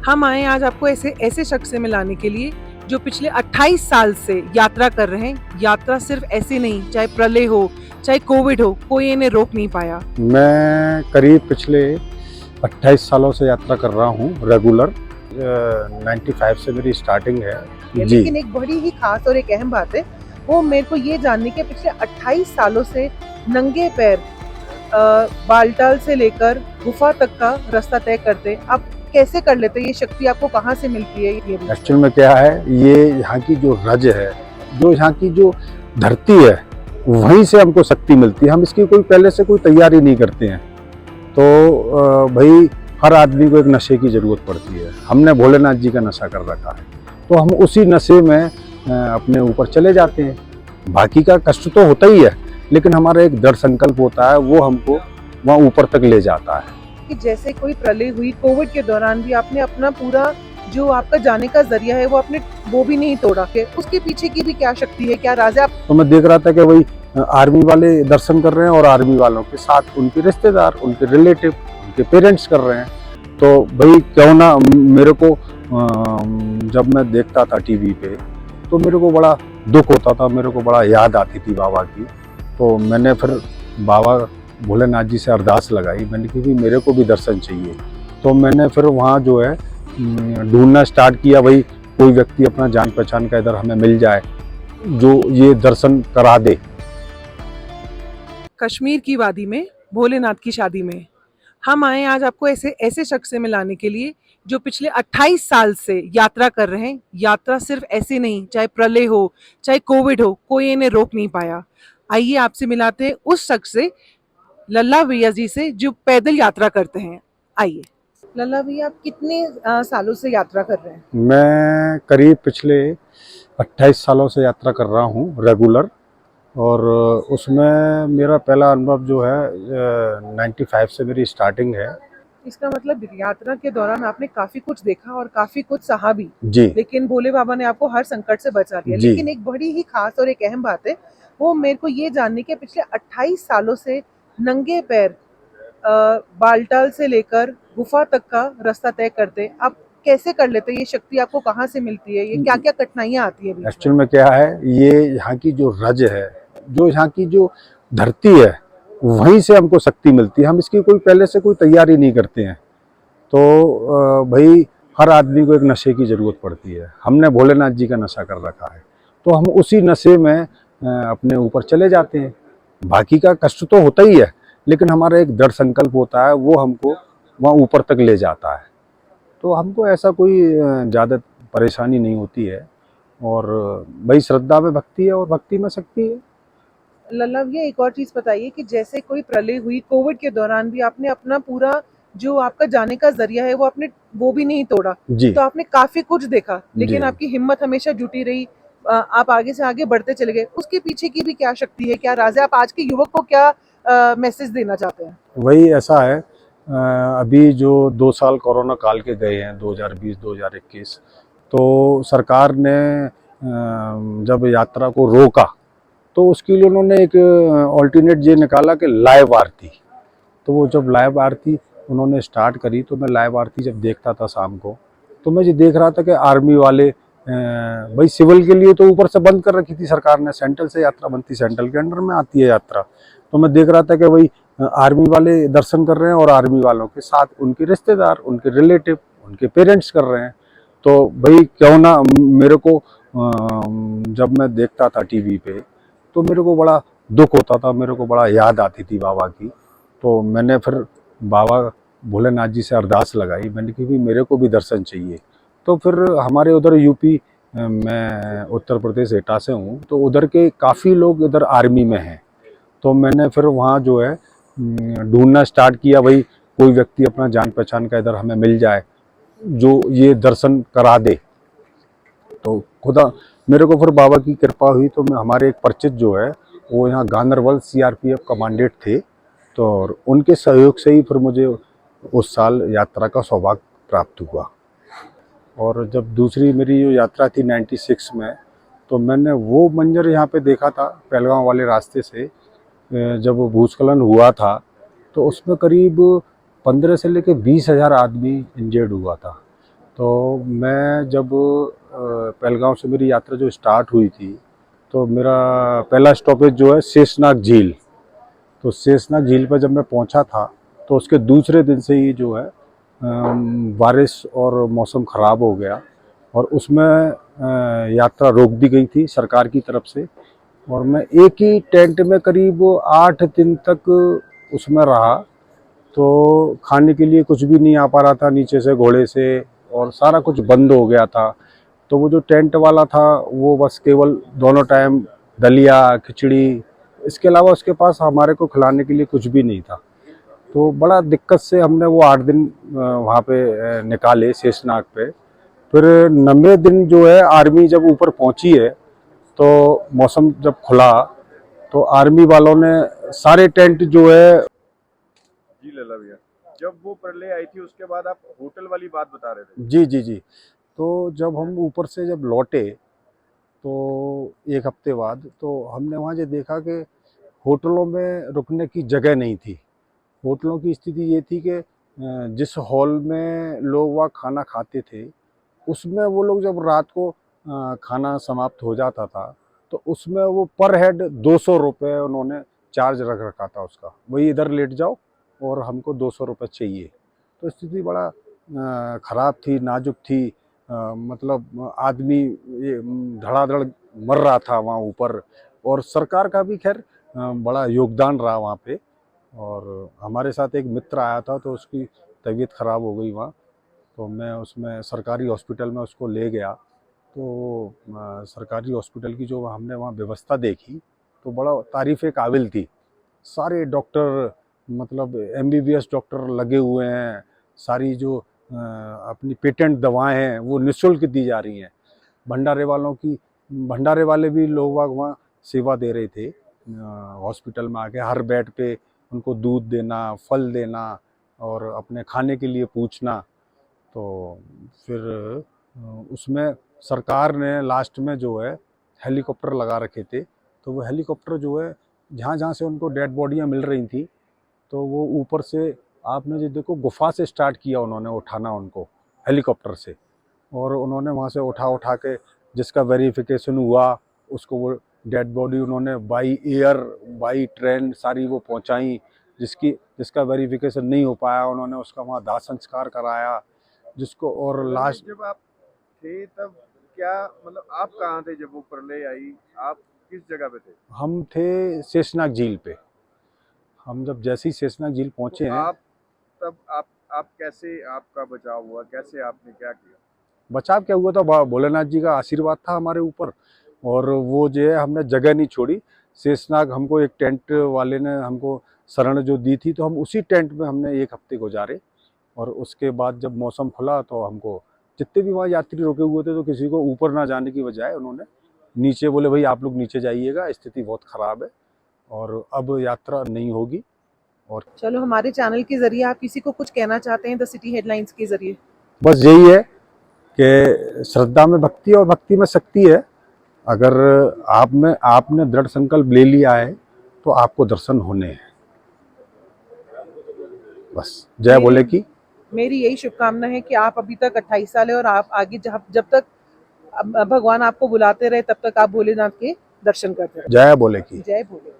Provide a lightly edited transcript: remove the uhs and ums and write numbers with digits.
हम आए आज आपको ऐसे ऐसे शख्स से मिलाने के लिए जो पिछले 28 साल से यात्रा कर रहे हैं। यात्रा सिर्फ ऐसे नहीं, चाहे प्रलय हो, चाहे कोविड हो, कोई इन्हें रोक नहीं पाया। मैं करीब पिछले 28 सालों से यात्रा कर रहा हूँ रेगुलर। 95 से मेरी स्टार्टिंग है जी। लेकिन एक बड़ी ही खास और एक अहम बात है, वो मेरे को ये जानने के पिछले 28 सालों से नंगे पैर बालटाल से लेकर गुफा तक का रास्ता तय करते। आप कैसे कर लेते? ये शक्ति आपको कहाँ से मिलती है? ये एक्चुअल में क्या है, ये यहाँ की जो रज है, जो यहाँ की जो धरती है, वहीं से हमको शक्ति मिलती है। हम इसकी कोई पहले से कोई तैयारी नहीं करते हैं। तो भाई हर आदमी को एक नशे की ज़रूरत पड़ती है। हमने भोलेनाथ जी का नशा कर रखा है, तो हम उसी नशे में अपने ऊपर चले जाते हैं। बाकी का कष्ट तो होता ही है, लेकिन हमारा एक दृढ़ संकल्प होता है, वो हमको वहाँ ऊपर तक ले जाता है। कि जैसे कोई प्रलय हुई कोविड के दौरान भी आपने अपना पूरा जो आपका जाने का जरिया है वो भी नहीं तोड़ा के, उसके पीछे की भी क्या शक्ति है, क्या राज है? आप तो मैं देख रहा था कि वही आर्मी वाले दर्शन कर रहे हैं और आर्मी वालों के साथ उनके रिश्तेदार, उनके रिलेटिव, उनके पेरेंट्स कर रहे हैं। तो भाई क्यों ना मेरे को जब मैं देखता था टीवी पे, तो मेरे को बड़ा दुख होता था, मेरे को बड़ा याद आती थी बाबा की। तो मैंने फिर बाबा भोलेनाथ जी से अरदास लगाई, मैंने कहा कि मेरे को भी दर्शन चाहिए। तो मैंने फिर वहाँ जो है ढूंढना स्टार्ट किया, भाई कोई व्यक्ति अपना जान पहचान का इधर हमें मिल जाए जो ये दर्शन करा दे। कश्मीर की वादी में भोलेनाथ की शादी में हम आए आज आपको ऐसे ऐसे शख्स से मिलाने के लिए जो पिछले 28 साल से यात्रा कर रहे हैं। यात्रा सिर्फ ऐसे नहीं, चाहे प्रलय हो, चाहे कोविड हो, कोई इन्हें रोक नहीं पाया। आइए आपसे मिलाते हैं उस शख्स से, लल्ला भैया जी से, जो पैदल यात्रा करते हैं। आइए लल्ला भैया, आप कितने सालों से यात्रा कर रहे हैं? मैं करीब पिछले 28 सालों से यात्रा कर रहा हूँ रेगुलर। और उसमें मेरा पहला अनुभव जो है 95 से मेरी स्टार्टिंग है। इसका मतलब यात्रा के दौरान आपने काफी कुछ देखा और काफी कुछ सहा भी, जी लेकिन भोले बाबा ने आपको हर संकट से बचा लिया। जी। लेकिन एक बड़ी ही खास और एक अहम बात है, वो मेरे को ये जानने के पिछले 28 सालों से नंगे पैर बालटाल से लेकर गुफा तक का रास्ता तय करते। आप कैसे कर लेते? ये शक्ति आपको कहाँ से मिलती है? ये क्या क्या कठिनाइयाँ आती है? एक्चुअल में क्या है, ये यहाँ की जो रज है, जो यहाँ की जो धरती है, वहीं से हमको शक्ति मिलती है। हम इसकी कोई पहले से कोई तैयारी नहीं करते हैं। तो भाई हर आदमी को एक नशे की ज़रूरत पड़ती है। हमने भोलेनाथ जी का नशा कर रखा है, तो हम उसी नशे में अपने ऊपर चले जाते हैं। बाकी का कष्ट तो होता ही है, लेकिन हमारा एक दृढ़ संकल्प होता है, वो हमको वहाँ ऊपर तक ले जाता है। तो हमको ऐसा कोई ज़्यादा परेशानी नहीं होती है। और भाई श्रद्धा में भक्ति है और भक्ति में शक्ति है। लल्ला भैया, एक और चीज बताइए कि जैसे कोई प्रलय हुई कोविड के दौरान भी आपने अपना पूरा जो आपका जाने का जरिया है वो भी नहीं तोड़ा। जी तो आपने काफी कुछ देखा, लेकिन जी। आपकी हिम्मत हमेशा जुटी रही। आप आगे से आगे बढ़ते चले गए। उसके पीछे की भी क्या शक्ति है, क्या राज है? आप आज के युवक को क्या मैसेज देना चाहते हैं? वही ऐसा है, अभी जो 2 साल कोरोना काल के गए हैं, 2020-2021, तो सरकार ने जब यात्रा को रोका, तो उसके लिए उन्होंने एक ऑल्टरनेट ये निकाला कि लाइव आरती। तो वो जब लाइव आरती उन्होंने स्टार्ट करी, तो मैं लाइव आरती जब देखता था शाम को, तो मैं ये देख रहा था कि आर्मी वाले भाई सिविल के लिए तो ऊपर से बंद कर रखी थी सरकार ने, सेंट्रल से यात्रा बनती, सेंट्रल के अंडर में आती है यात्रा। तो मैं देख रहा था कि भाई आर्मी वाले दर्शन कर रहे हैं और आर्मी वालों के साथ उनके रिश्तेदार, उनके रिलेटिव, उनके पेरेंट्स कर रहे हैं। तो भाई क्यों ना मेरे को जब मैं देखता था टीवी पे, तो मेरे को बड़ा दुख होता था, मेरे को बड़ा याद आती थी बाबा की। तो मैंने फिर बाबा भोलेनाथ जी से अरदास लगाई, मैंने कहा कि मेरे को भी दर्शन चाहिए। तो फिर हमारे उधर यूपी, मैं उत्तर प्रदेश एटा से हूँ, तो उधर के काफ़ी लोग इधर आर्मी में हैं। तो मैंने फिर वहाँ जो है ढूंढना स्टार्ट किया, भाई कोई व्यक्ति अपना जान पहचान का इधर हमें मिल जाए जो ये दर्शन करा दे। तो खुदा मेरे को फिर बाबा की कृपा हुई, तो मैं हमारे एक परिचित जो है वो यहाँ गांदरबल सीआरपीएफ कमांडेंट थे, तो और उनके सहयोग से ही फिर मुझे उस साल यात्रा का सौभाग्य प्राप्त हुआ। और जब दूसरी मेरी जो यात्रा थी 96 में, तो मैंने वो मंजर यहाँ पे देखा था पहलगांव वाले रास्ते से। जब भूस्खलन हुआ था, तो उसमें करीब 15 से लेकर 20,000 आदमी इंजर्ड हुआ था। तो मैं जब पहलगांव से मेरी यात्रा जो स्टार्ट हुई थी, तो मेरा पहला स्टॉपेज जो है शेषनाग झील। तो शेषनाग झील पर जब मैं पहुंचा था, तो उसके दूसरे दिन से ही जो है बारिश और मौसम ख़राब हो गया, और उसमें यात्रा रोक दी गई थी सरकार की तरफ से। और मैं एक ही टेंट में करीब 8 दिन तक उसमें रहा। तो खाने के लिए कुछ भी नहीं आ पा रहा था नीचे से घोड़े से, और सारा कुछ बंद हो गया था। तो वो जो टेंट वाला था वो बस केवल दोनों टाइम दलिया खिचड़ी, इसके अलावा उसके पास हमारे को खिलाने के लिए कुछ भी नहीं था। तो बड़ा दिक्कत से हमने वो 8 दिन वहाँ पे निकाले शेषनाग पे। फिर 90 दिन जो है आर्मी जब ऊपर पहुँची है, तो मौसम जब खुला, तो आर्मी वालों ने सारे टेंट जो है। जी लला भैया, जब वो प्रलय आई थी उसके बाद आप होटल वाली बात बता रहे थे। जी जी जी। तो जब हम ऊपर से जब लौटे, तो एक हफ्ते बाद, तो हमने वहाँ जो देखा कि होटलों में रुकने की जगह नहीं थी। होटलों की स्थिति ये थी कि जिस हॉल में लोग वहाँ खाना खाते थे, उसमें वो लोग जब रात को खाना समाप्त हो जाता था, तो उसमें वो पर हेड 200 रुपये उन्होंने चार्ज रख रखा था उसका। वही इधर लेट जाओ और हमको 200 रुपये चाहिए। तो स्थिति बड़ा ख़राब थी, नाजुक थी। मतलब आदमी ये धड़ाधड़ मर रहा था वहाँ ऊपर। और सरकार का भी खैर बड़ा योगदान रहा वहाँ पे। और हमारे साथ एक मित्र आया था, तो उसकी तबीयत ख़राब हो गई वहाँ। तो मैं उसमें सरकारी हॉस्पिटल में उसको ले गया। तो सरकारी हॉस्पिटल की जो हमने वहाँ व्यवस्था देखी, तो बड़ा तारीफ़ काबिल थी। सारे डॉक्टर, मतलब एमबीबीएस डॉक्टर लगे हुए हैं। सारी जो अपनी पेटेंट दवाएं हैं वो निःशुल्क दी जा रही हैं। भंडारे वाले भी लोग वहाँ सेवा दे रहे थे हॉस्पिटल में आके। हर बेड पे उनको दूध देना, फल देना, और अपने खाने के लिए पूछना। तो फिर उसमें सरकार ने लास्ट में जो है हेलीकॉप्टर लगा रखे थे। तो वो हेलीकॉप्टर जो है जहाँ जहाँ से उनको डेड बॉडियाँ मिल रही थी, तो वो ऊपर से आपने जो देखो गुफा से स्टार्ट किया उन्होंने उठाना उनको हेलीकॉप्टर से। और उन्होंने वहाँ से उठा उठा के जिसका वेरिफिकेशन हुआ, उसको वो डेड बॉडी उन्होंने बाई एयर बाई ट्रेन सारी वो पहुँचाई। जिसका वेरिफिकेशन नहीं हो पाया, उन्होंने उसका वहाँ दाह संस्कार कराया जिसको। और लास्ट जब आप थे तब क्या मतलब आप कहाँ थे जब वो प्रलय आई? आप किस जगह पे थे? हम थे शेषनाग झील पे। हम जब जैसे ही शेषनाग झील पहुँचे तो हैं। आप तब आप कैसे, आपका बचाव हुआ कैसे, आपने क्या किया? बचाव क्या हुआ था, भोलेनाथ जी का आशीर्वाद था हमारे ऊपर। और वो जो है हमने जगह नहीं छोड़ी। शेषनाग हमको एक टेंट वाले ने हमको शरण जो दी थी, तो हम उसी टेंट में हमने एक हफ्ते गुजारे। और उसके बाद जब मौसम खुला, तो हमको जितने भी वहाँ यात्री रुके हुए थे, तो किसी को ऊपर ना जाने की बजाय उन्होंने नीचे बोले, भाई आप लोग नीचे जाइएगा, स्थिति बहुत ख़राब है और अब यात्रा नहीं होगी। और चलो, हमारे चैनल के जरिए आप किसी को कुछ कहना चाहते हैं द सिटी हेडलाइंस के जरिए? बस यही है कि श्रद्धा में भक्ति और भक्ति में शक्ति है। अगर आपने दृढ़ संकल्प ले लिया है, तो आपको दर्शन होने हैं। बस जय बोले की। मेरी यही शुभकामना है कि आप अभी तक 28 साल है और आप आगे जब तक भगवान आपको बुलाते रहे, तब तक आप भोलेनाथ के दर्शन करते रहे। जय बोले की। जय भोले।